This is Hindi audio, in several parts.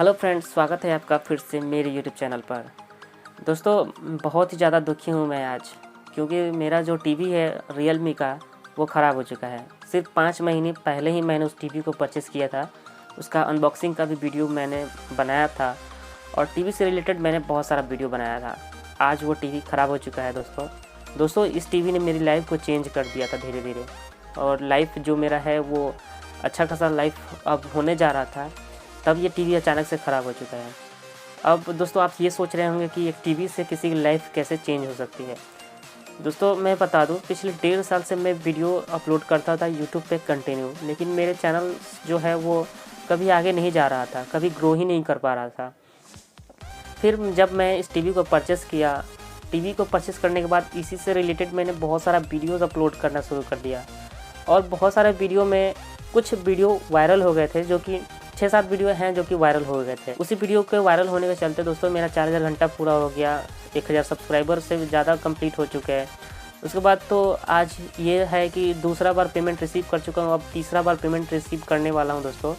हेलो फ्रेंड्स, स्वागत है आपका फिर से मेरे यूट्यूब चैनल पर। दोस्तों, बहुत ही ज़्यादा दुखी हूँ मैं आज, क्योंकि मेरा जो टीवी है रियलमी का वो ख़राब हो चुका है। सिर्फ 5 महीने पहले ही मैंने उस टीवी को परचेज़ किया था। उसका अनबॉक्सिंग का भी वीडियो मैंने बनाया था और टीवी से रिलेटेड मैंने बहुत सारा वीडियो बनाया था। आज वो टीवी ख़राब हो चुका है दोस्तों। इस टीवी ने मेरी लाइफ को चेंज कर दिया था धीरे धीरे, और लाइफ जो मेरा है वो अच्छा खासा लाइफ अब होने जा रहा था, तब ये टीवी अचानक से ख़राब हो चुका है। अब दोस्तों, आप ये सोच रहे होंगे कि एक टीवी से किसी की लाइफ कैसे चेंज हो सकती है। दोस्तों, मैं बता दूं, पिछले 1.5 साल से मैं वीडियो अपलोड करता था यूट्यूब पे कंटिन्यू, लेकिन मेरे चैनल जो है वो कभी आगे नहीं जा रहा था, कभी ग्रो ही नहीं कर पा रहा था। फिर जब मैं इस टीवी को परचेज़ किया, टीवी को परचेज़ करने के बाद इसी से रिलेटेड मैंने बहुत सारा वीडियोज़ अपलोड करना शुरू कर दिया, और बहुत सारे वीडियो में कुछ वीडियो वायरल हो गए थे, जो कि 6-7 वीडियो हैं जो कि वायरल हो गए थे। उसी वीडियो के वायरल होने के चलते दोस्तों मेरा 4000 घंटा पूरा हो गया, 1000 सब्सक्राइबर से ज़्यादा कंप्लीट हो चुके हैं। उसके बाद तो आज ये है कि दूसरा बार पेमेंट रिसीव कर चुका हूँ, अब तीसरा बार पेमेंट रिसीव करने वाला हूँ दोस्तों।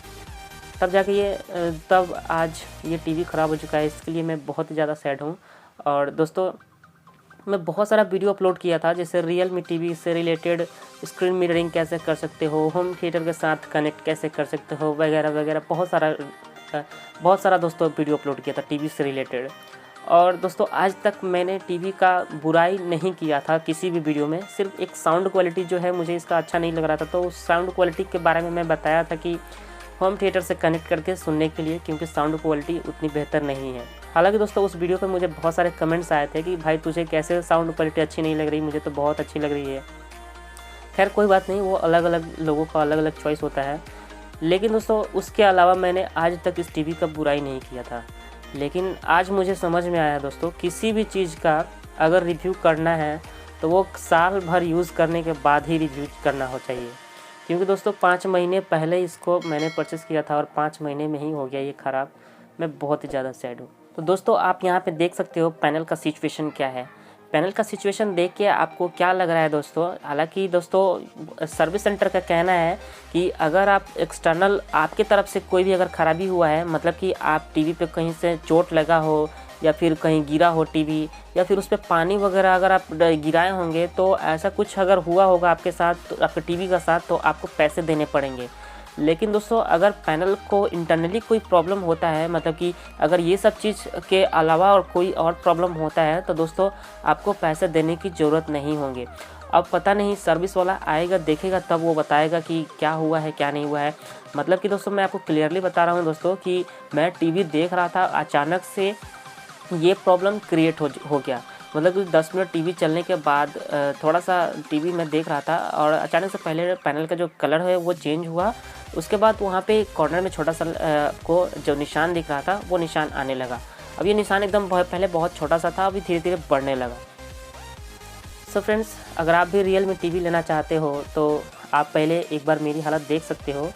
तब आज ये टीवी ख़राब हो चुका है, इसके लिए मैं बहुत ही ज़्यादा सैड हूँ। और दोस्तों, मैं बहुत सारा वीडियो अपलोड किया था, जैसे रियलमी टीवी से रिलेटेड स्क्रीन मिररिंग कैसे कर सकते हो, होम थिएटर के साथ कनेक्ट कैसे कर सकते हो, वगैरह वगैरह बहुत सारा दोस्तों वीडियो अपलोड किया था टीवी से रिलेटेड। और दोस्तों, आज तक मैंने टीवी का बुराई नहीं किया था किसी भी वीडियो में, सिर्फ एक साउंड क्वालिटी जो है मुझे इसका अच्छा नहीं लग रहा था, तो उस साउंड क्वालिटी के बारे में मैं बताया था कि होम थिएटर से कनेक्ट करके सुनने के लिए, क्योंकि साउंड क्वालिटी उतनी बेहतर नहीं है। हालांकि दोस्तों, उस वीडियो पे मुझे बहुत सारे कमेंट्स आए थे कि भाई तुझे कैसे साउंड क्वालिटी अच्छी नहीं लग रही, मुझे तो बहुत अच्छी लग रही है। खैर कोई बात नहीं, वो अलग अलग लोगों का अलग अलग चॉइस होता है। लेकिन दोस्तों, उसके अलावा मैंने आज तक इस टीवी का बुराई नहीं किया था। लेकिन आज मुझे समझ में आया दोस्तों, किसी भी चीज़ का अगर रिव्यू करना है तो वो साल भर यूज़ करने के बाद ही रिव्यू करना हो चाहिए। क्योंकि दोस्तों, 5 महीने पहले इसको मैंने परचेज़ किया था और 5 महीने में ही हो गया ये ख़राब। मैं बहुत ही ज़्यादा सैड हूँ। तो दोस्तों, आप यहाँ पे देख सकते हो पैनल का सिचुएशन क्या है। पैनल का सिचुएशन देख के आपको क्या लग रहा है दोस्तों? हालांकि दोस्तों, सर्विस सेंटर का कहना है कि अगर आप एक्सटर्नल आपकी तरफ से कोई भी अगर ख़राबी हुआ है, मतलब कि आप टीवी पे कहीं से चोट लगा हो, या फिर कहीं गिरा हो टीवी, या फिर उस पर पानी वगैरह अगर आप गिराए होंगे, तो ऐसा कुछ अगर हुआ होगा आपके साथ, तो आपके टीवी का साथ, तो आपको पैसे देने पड़ेंगे। लेकिन दोस्तों, अगर पैनल को इंटरनली कोई प्रॉब्लम होता है, मतलब कि अगर ये सब चीज़ के अलावा और कोई और प्रॉब्लम होता है, तो दोस्तों आपको पैसे देने की ज़रूरत नहीं होंगे। अब पता नहीं, सर्विस वाला आएगा, देखेगा, तब वो बताएगा कि क्या हुआ है क्या नहीं हुआ है। मतलब कि दोस्तों, मैं आपको क्लियरली बता रहा हूँ दोस्तों कि मैं टीवी देख रहा था, अचानक से ये प्रॉब्लम क्रिएट हो गया। मतलब कि 10 मिनट टीवी चलने के बाद थोड़ा सा टीवी मैं देख रहा था, और अचानक से पहले पैनल का जो कलर है वो चेंज हुआ। उसके बाद वहाँ पे कॉर्नर में छोटा सा को जो निशान दिख रहा था, वो निशान आने लगा। अब ये निशान एकदम पहले बहुत छोटा सा था, अभी धीरे धीरे बढ़ने लगा। सो फ्रेंड्स, अगर आप भी रियल में टीवी लेना चाहते हो तो आप पहले एक बार मेरी हालत देख सकते हो।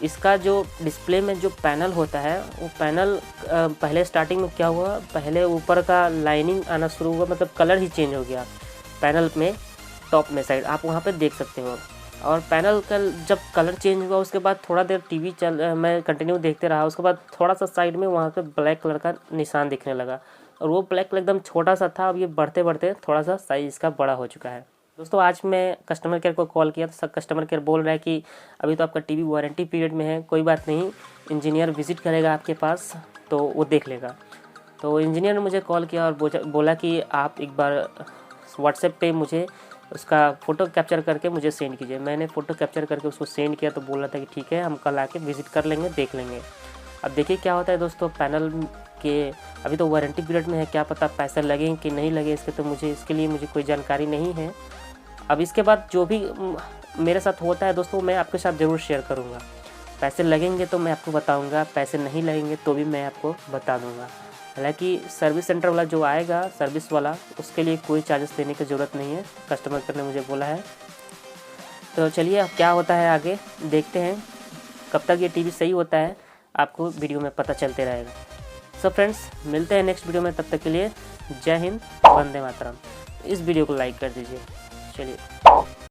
इसका जो डिस्प्ले में जो पैनल होता है, वो पैनल पहले स्टार्टिंग में क्या हुआ, पहले ऊपर का लाइनिंग आना शुरू हुआ, मतलब कलर ही चेंज हो गया पैनल में, टॉप में साइड आप वहाँ पे देख सकते हो। और पैनल का जब कलर चेंज हुआ, उसके बाद थोड़ा देर टीवी मैं कंटिन्यू देखते रहा। उसके बाद थोड़ा सा साइड में वहाँ पे ब्लैक कलर का निशान दिखने लगा, और वो ब्लैक कलर एकदम छोटा सा था। अब ये बढ़ते बढ़ते थोड़ा सा साइज़ इसका बड़ा हो चुका है। दोस्तों, आज मैं कस्टमर केयर को कॉल किया, तो सब कस्टमर केयर बोल रहा है कि अभी तो आपका टीवी वारंटी पीरियड में है, कोई बात नहीं, इंजीनियर विज़िट करेगा आपके पास तो वो देख लेगा। तो इंजीनियर ने मुझे कॉल किया और बोला कि आप एक बार व्हाट्सएप पे मुझे उसका फ़ोटो कैप्चर करके मुझे सेंड कीजिए। मैंने फ़ोटो कैप्चर करके उसको सेंड किया, तो बोल रहा था कि ठीक है, हम कल आके विज़िट कर लेंगे, देख लेंगे। अब देखिए क्या होता है दोस्तों, पैनल के अभी तो वारंटी पीरियड में है, क्या पता पैसे लगें कि नहीं लगे इसके, तो इसके लिए मुझे कोई जानकारी नहीं है। अब इसके बाद जो भी मेरे साथ होता है दोस्तों, मैं आपके साथ ज़रूर शेयर करूँगा। पैसे लगेंगे तो मैं आपको बताऊँगा, पैसे नहीं लगेंगे तो भी मैं आपको बता दूँगा। हालांकि सर्विस सेंटर वाला जो आएगा, सर्विस वाला, उसके लिए कोई चार्जेस देने की ज़रूरत नहीं है, कस्टमर केयर ने मुझे बोला है। तो चलिए, अब क्या होता है आगे देखते हैं। कब तक ये टीवी सही होता है आपको वीडियो में पता चलते रहेगा। सो फ्रेंड्स, मिलते हैं नेक्स्ट वीडियो में, तब तक के लिए जय हिंद, वंदे मातरम। इस वीडियो को लाइक कर दीजिए। चलिए।